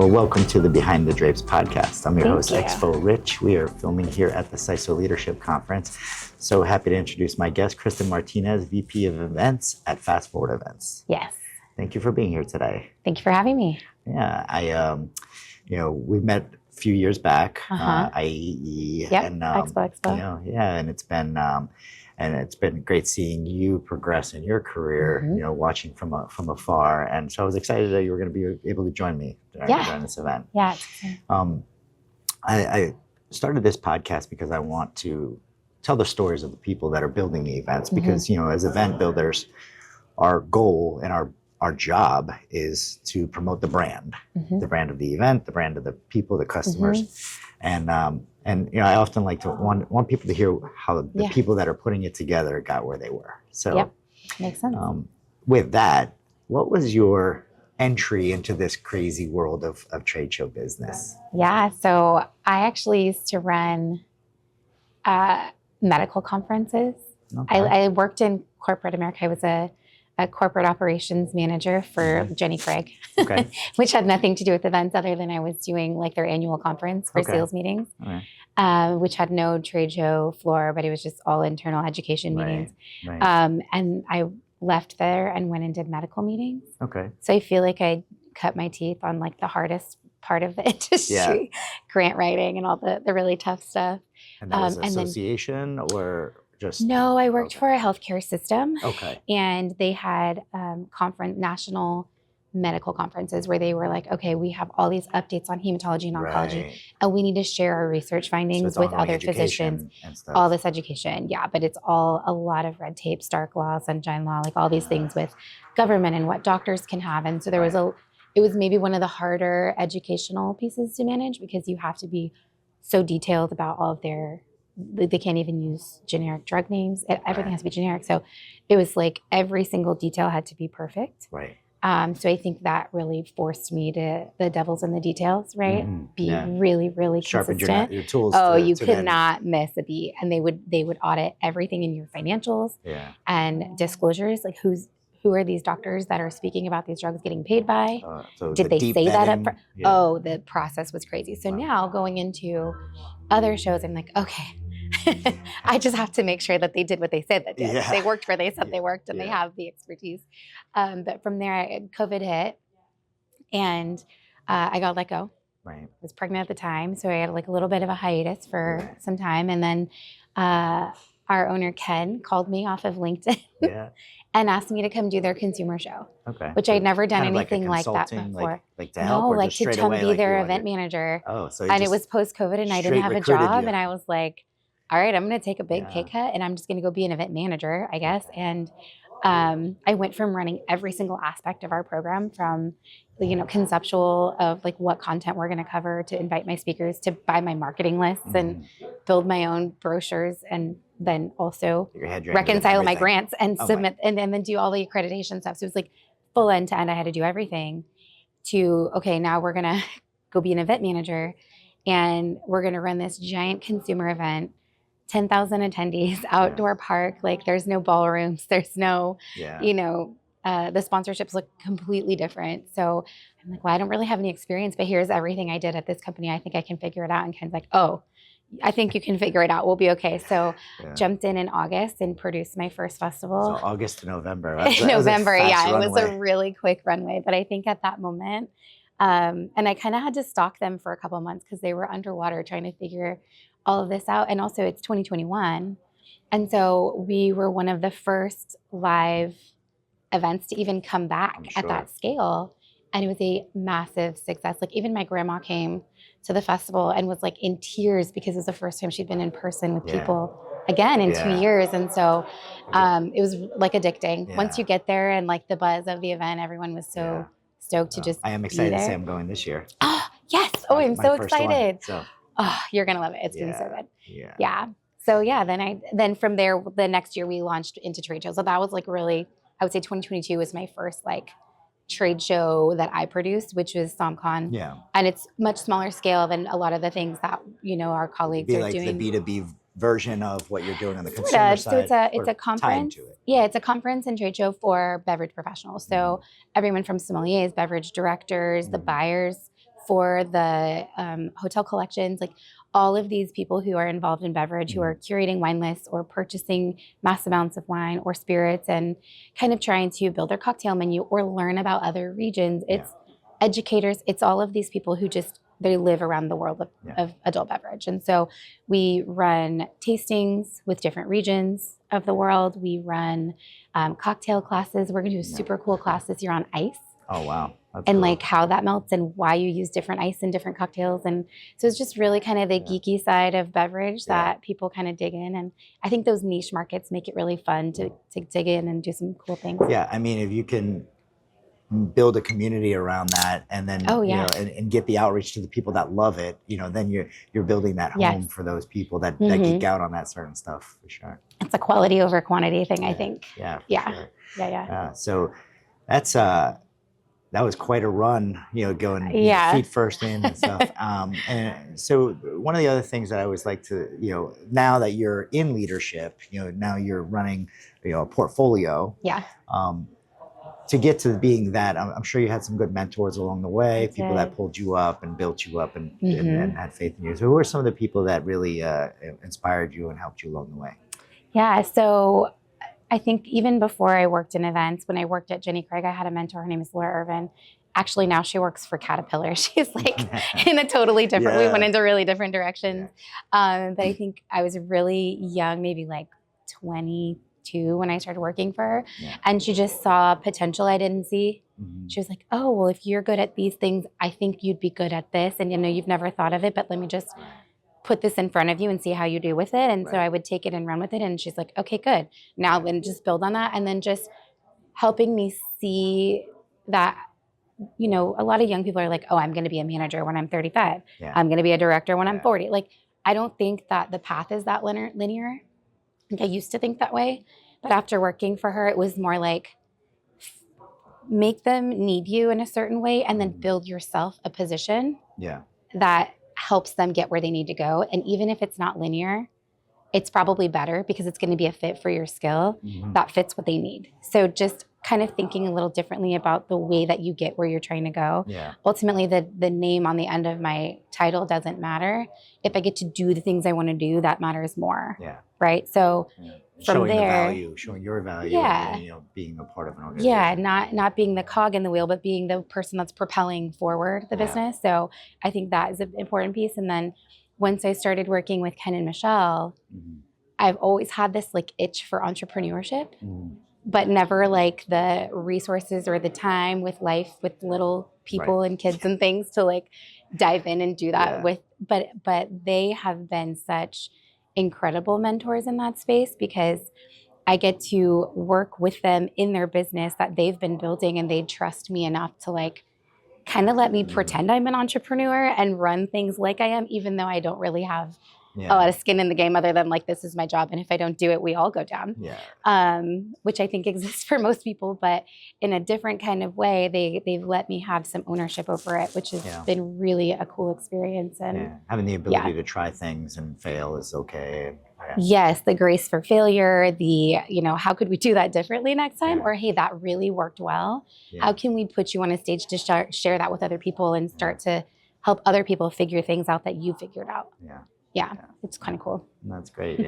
Well, welcome to the Behind the Drapes podcast. I'm your host, Thank you. Expo Rich. We are filming here at the SISO Leadership Conference. So happy to introduce my guest, Kirsten Martinez, VP of Events at Fast Forward Events. Yes. Thank you for being here today. Thank you for having me. Yeah, we met a few years back, IEE. Yep, and Expo. And it's been great seeing you progress in your career, watching from afar. And so I was excited that you were going to be able to join me during this event. Yeah. I started this podcast because I want to tell the stories of the people that are building the events, because, as event builders, our goal and our job is to promote the brand of the event, the brand of the people, the customers. And I often like to want people to hear how the people that are putting it together got where they were. So makes sense. With that, what was your entry into this crazy world of trade show business? Yeah, so I actually used to run medical conferences. Okay. I worked in corporate America. I was a corporate operations manager for Jenny Craig, which had nothing to do with events other than I was doing like their annual conference for sales meetings, which had no trade show floor, but it was just all internal education meetings. Right. And I left there and went and did medical meetings. Okay. So I feel like I cut my teeth on like the hardest part of the industry, grant writing and all the really tough stuff. And that was association or... No, I worked for a healthcare system. Okay. And they had national medical conferences where they were like, okay, we have all these updates on hematology and oncology, and we need to share our research findings with other physicians. All this education, but it's all a lot of red tape, Stark law, Sunshine law, like all these things with government and what doctors can have. And so there was it was maybe one of the harder educational pieces to manage, because you have to be so detailed about all of they can't even use generic drug names. Everything has to be generic. So it was like every single detail had to be perfect. Right. So I think that really forced me to the devil's in the details, right? Be really, really sharpen consistent. your tools. You could not miss a beat. And they would audit everything in your financials and disclosures, like who are these doctors that are speaking about these drugs getting paid by? Did they say that up front? Oh, the process was crazy. So now going into other shows, I'm like, okay, I just have to make sure that they did what they said that did. Yeah. They worked where they said they worked, and they have the expertise. But from there, COVID hit, and I got let go. Right. I was pregnant at the time, so I had like a little bit of a hiatus for some time. And then our owner, Ken, called me off of LinkedIn and asked me to come do their consumer show, which I'd never done anything like that before. Like to help, like to come be their event manager. Oh, so and it was post-COVID, and I didn't have a job, and I was like, all right, I'm going to take a big pay cut, and I'm just going to go be an event manager, I guess. And I went from running every single aspect of our program, from conceptual of like what content we're going to cover, to invite my speakers, to buy my marketing lists and build my own brochures, and then also reconcile my grants and submit and then do all the accreditation stuff. So it was like full end to end. I had to do everything now we're going to go be an event manager, and we're going to run this giant consumer event, 10,000 attendees, outdoor park. Like there's no ballrooms. There's no, the sponsorships look completely different. So I'm like, well, I don't really have any experience, but here's everything I did at this company. I think I can figure it out. And Ken's like, oh, I think you can figure it out. We'll be okay. So jumped in August and produced my first festival. So August to November. November, it was a really quick runway. But I think at that moment, and I kind of had to stalk them for a couple of months because they were underwater trying to figure all of this out. And also it's 2021. And so we were one of the first live events to even come back at that scale. And it was a massive success. Like even my grandma came to the festival and was like in tears because it was the first time she'd been in person with people again in 2 years. And so it was like addicting. Yeah. Once you get there and like the buzz of the event, everyone was so stoked to just I am excited to say I'm going this year. Oh, yes. Oh, I'm so excited. Oh, you're going to love it. It's been so good. Yeah. So then from there, the next year we launched into trade shows. So that was like really, I would say 2022 was my first like trade show that I produced, which was SomCon. Yeah. And it's much smaller scale than a lot of the things that, our colleagues are doing. The B2B version of what you're doing on the consumer side. So it's a conference. Yeah, it's a conference and trade show for beverage professionals. So everyone from sommeliers, beverage directors, the buyers for the hotel collections, like all of these people who are involved in beverage, who are curating wine lists or purchasing mass amounts of wine or spirits and kind of trying to build their cocktail menu or learn about other regions. It's educators. It's all of these people who they live around the world of adult beverage. And so we run tastings with different regions of the world. We run cocktail classes. We're going to do a super cool class this year on ice. Oh, wow. That's and cool. like how that melts and why you use different ice in different cocktails. And so it's just really kind of the geeky side of beverage that people kind of dig in. And I think those niche markets make it really fun to dig in and do some cool things. Yeah. I mean, if you can build a community around that and then, you know, and get the outreach to the people that love it, you know, then you're building that home for those people that geek out on that certain stuff, for sure. It's a quality over quantity thing, I think. Yeah. Sure. So that's, that was quite a run, you know, going feet first in and stuff. And so one of the other things that I always like to, you know, now that you're in leadership, you know, now you're running, you know, a portfolio. Yeah. To get to being that, I'm sure you had some good mentors along the way, people that pulled you up and built you up and had faith in you. So who are some of the people that really inspired you and helped you along the way? Yeah. So I think even before I worked in events, when I worked at Jenny Craig, I had a mentor. Her name is Laura Irvin. Actually, now she works for Caterpillar. She's like in a totally different, we went into really different directions. But I think I was really young, maybe like 22 when I started working for her. And she just saw potential I didn't see. She was like, oh, well, if you're good at these things, I think you'd be good at this. And, you know, you've never thought of it, but let me just put this in front of you and see how you do with it. And so I would take it and run with it. And she's like, okay, good. Now then just build on that. And then just helping me see that, you know, a lot of young people are like, oh, I'm going to be a manager when I'm 35. I'm going to be a director when I'm 40. Like, I don't think that the path is that linear. I think I used to think that way. But after working for her, it was more like, make them need you in a certain way and then build yourself a position that helps them get where they need to go. And even if it's not linear, it's probably better because it's going to be a fit for your skill that fits what they need. So just kind of thinking a little differently about the way that you get where you're trying to go. Ultimately, the name on the end of my title doesn't matter. If I get to do the things I want to do, that matters more. Right. So from showing there, showing your value, and, you know, being a part of an organization. Not being the cog in the wheel, but being the person that's propelling forward the business. So I think that is an important piece. And then once I started working with Ken and Michelle, I've always had this like itch for entrepreneurship, but never like the resources or the time with life with little people and kids and things to like dive in and do that with. But they have been such incredible mentors in that space because I get to work with them in their business that they've been building, and they trust me enough to like kind of let me pretend I'm an entrepreneur and run things like I am, even though I don't really have a lot of skin in the game other than like, this is my job. And if I don't do it, we all go down, which I think exists for most people, but in a different kind of way, they've let me have some ownership over it, which has been really a cool experience. And having the ability to try things and fail is okay. Yes, the grace for failure, the, you know, how could we do that differently next time? Or, hey, that really worked well. How can we put you on a stage to share that with other people and start to help other people figure things out that you figured out? It's kind of cool. That's great.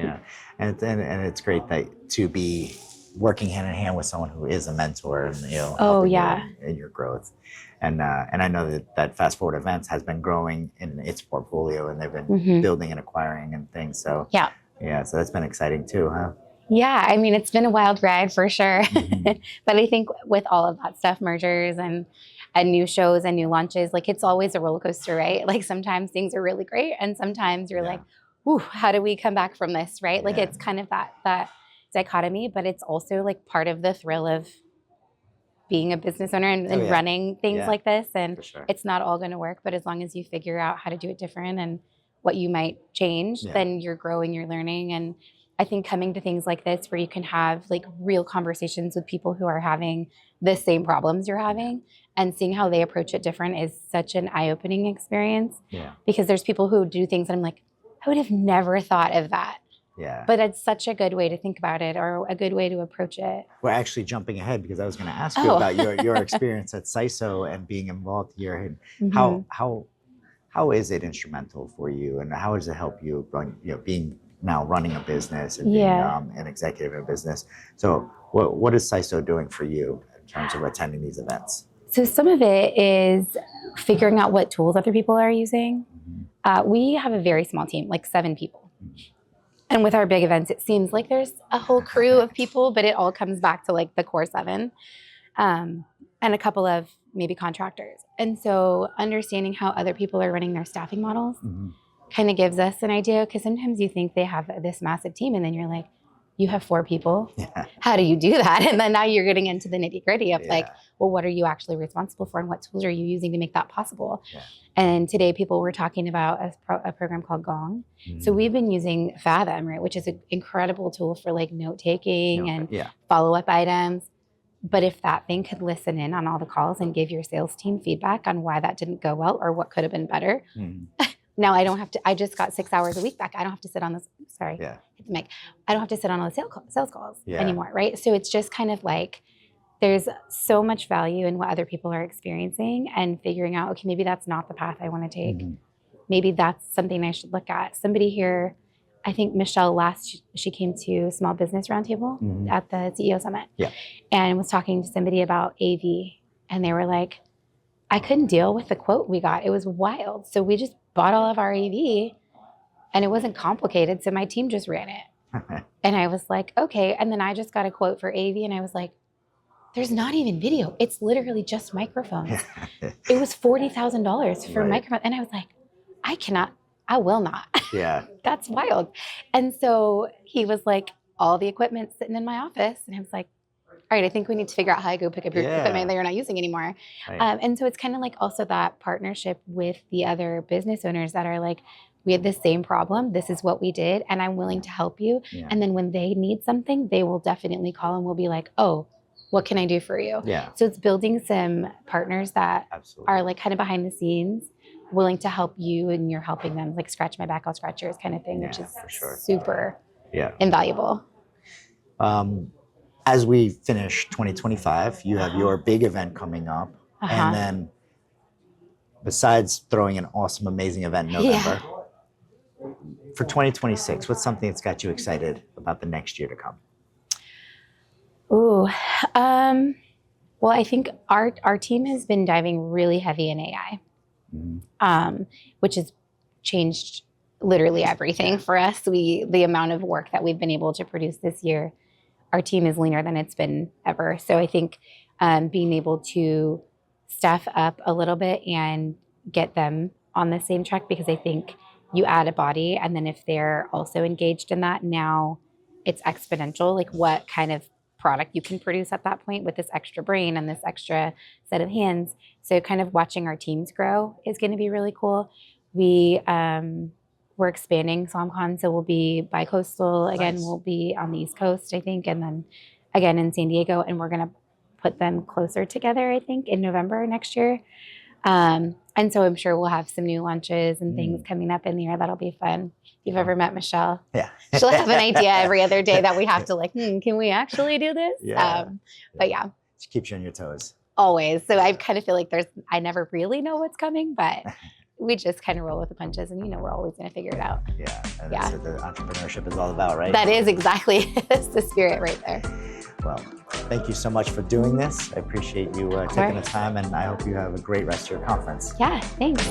And it's great that to be working hand in hand with someone who is a mentor and, you know, in your growth. And I know that Fast Forward Events has been growing in its portfolio, and they've been building and acquiring and things. So so that's been exciting too, huh? Yeah, I mean, it's been a wild ride for sure. But I think with all of that stuff, mergers and new shows and new launches, like it's always a roller coaster, right? Like sometimes things are really great, and sometimes you're like, ooh, how do we come back from this, right? Like it's kind of that dichotomy, but it's also like part of the thrill of being a business owner and running things like this. And it's not all going to work, but as long as you figure out how to do it different and what you might change, then you're growing, you're learning. And I think coming to things like this where you can have like real conversations with people who are having the same problems you're having and seeing how they approach it different is such an eye-opening experience. Because there's people who do things that I'm like, I would have never thought of that. But it's such a good way to think about it, or a good way to approach it. We're actually jumping ahead because I was going to ask you about your experience at SISO and being involved here, and how how is it instrumental for you, and how does it help you run, being now running a business and being an executive in a business? So what is SISO doing for you in terms of attending these events? So some of it is figuring out what tools other people are using. We have a very small team, like 7 people. And with our big events, it seems like there's a whole crew of people, but it all comes back to like the core 7 and a couple of maybe contractors. And so understanding how other people are running their staffing models kind of gives us an idea, because sometimes you think they have this massive team and then you're like, you have 4 people. How do you do that? And then now you're getting into the nitty gritty of like, well, what are you actually responsible for and what tools are you using to make that possible? And today people were talking about a program called Gong. So we've been using Fathom, right, which is an incredible tool for like note taking and follow-up items. But if that thing could listen in on all the calls and give your sales team feedback on why that didn't go well or what could have been better, now I don't have to, I just got 6 hours a week back. I don't have to sit on this, hit the mic. I don't have to sit on all the sales calls anymore, right? So it's just kind of like, there's so much value in what other people are experiencing and figuring out, okay, maybe that's not the path I want to take. Maybe that's something I should look at. Somebody here, I think Michelle she came to Small Business Roundtable at the CEO Summit and was talking to somebody about AV. And they were like, I couldn't deal with the quote we got. It was wild. So we just bought all of our AV and it wasn't complicated. So my team just ran it. And I was like, okay. And then I just got a quote for AV and I was like, there's not even video. It's literally just microphones. It was $40,000 for microphones. And I was like, I will not. That's wild. And so he was like, all the equipment's sitting in my office. And I was like, all right, I think we need to figure out how I go pick up your equipment that you're not using anymore. And so it's kind of like also that partnership with the other business owners that are like, we had the same problem. This is what we did. And I'm willing to help you. And then when they need something, they will definitely call and we'll be like, oh, what can I do for you? So it's building some partners that are like kind of behind the scenes, willing to help you and you're helping them, like scratch my back, I'll scratch yours kind of thing, which is super invaluable. As we finish 2025, you have your big event coming up. And then besides throwing an awesome, amazing event in November, for 2026, what's something that's got you excited about the next year to come? Ooh, well, I think our team has been diving really heavy in AI, which has changed literally everything for us. The amount of work that we've been able to produce this year, our team is leaner than it's been ever. So I think being able to staff up a little bit and get them on the same track, because I think you add a body and then if they're also engaged in that, now it's exponential, like what kind of product you can produce at that point with this extra brain and this extra set of hands. So kind of watching our teams grow is going to be really cool. We're expanding SlomCon, so we'll be bi-coastal again. We'll be on the East Coast, I think, and then again in San Diego, and we're going to put them closer together, I think, in November next year. And so I'm sure we'll have some new launches and things coming up in the year. That'll be fun. If you've ever met Michelle, she'll have an idea every other day that we have to like, can we actually do this? But yeah. She keeps you on your toes. Always. So I kind of feel like I never really know what's coming, but we just kind of roll with the punches and we're always going to figure it out. That's what the entrepreneurship is all about, right? That is exactly it's the spirit right there. Well, thank you so much for doing this. I appreciate you taking the time, and I hope you have a great rest of your conference. Yeah, thanks.